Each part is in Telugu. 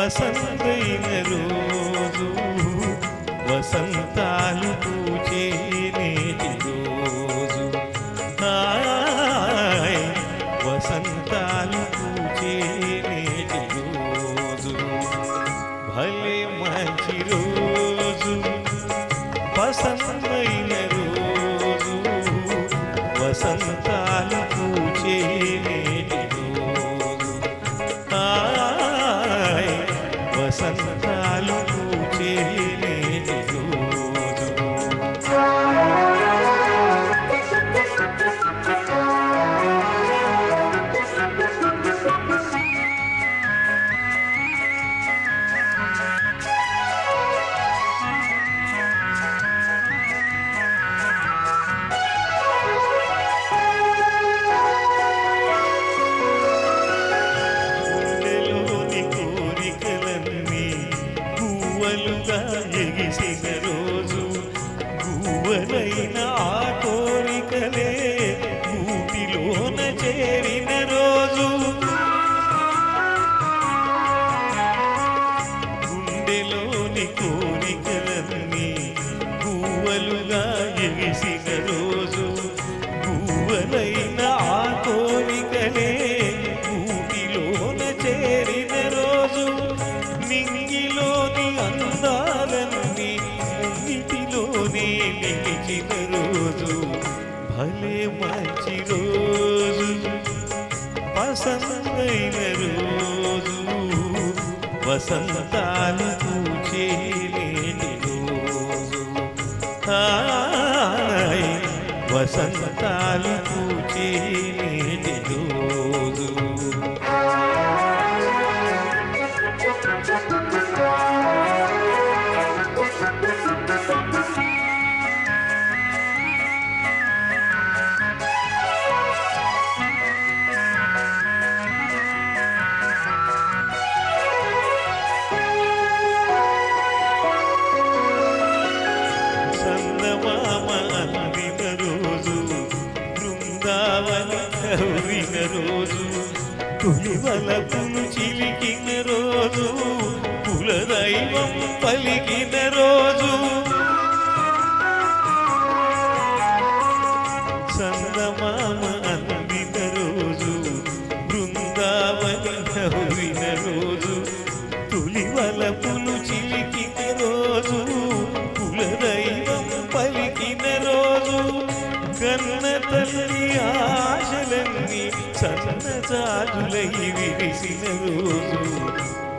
వసంతైన రోజు వసంతాలు పూచే నేటి రోజు వసంతాలు పూచే నేటి రోజు భలే మంచి రోజు వసంతైన రోజు వసంతాలు పూచే నేటి రోజు వసంతాలు పూచే నేటి రోజు ఎగిసిన రోజు గువ్వలైన ఆ కోరికలే ఊటిలోన చేరిన రోజు గుండెలోని కోరికలన్నీ గువ్వలుగా ఎగిసిన రోజు గువ్వలైన ఆ కోరికలే ఊటిలోన చేరిన రోజు నింగిలోని అందాలన్నీ ముంగిటిలోనే నిలిచిన రోజు భలే మంచి రోజు వసంతైన రోజు వసంతాలు పూచే నేటి రోజు వసంతాలు పూచే నేటి రోజు కౌరిన రోజు పులివలపులు చిలికిన రోజు కులదైవం పలికిన రోజు చందమామ అందిన రోజు బృందావని కౌరిన రోజు పులివలపులు చిలికిన రోజు కులదైవం పలికిన రోజు కన్న తల్లి ఆశలన్నీ సన్నజాజులై విరిసిన రోజు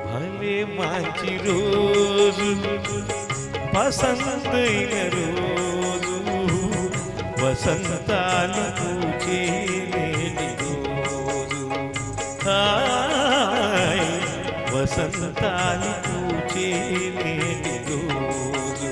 భలే మంచి రోజు వసంతైన రోజు వసంతాలు పూచే నేటి రోజు వసంతాలు పూచే నేటి రోజు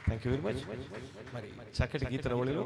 థ్యాంక్ యూ వెరీ మచ్ మరి చక్కటి గీత రవళిలో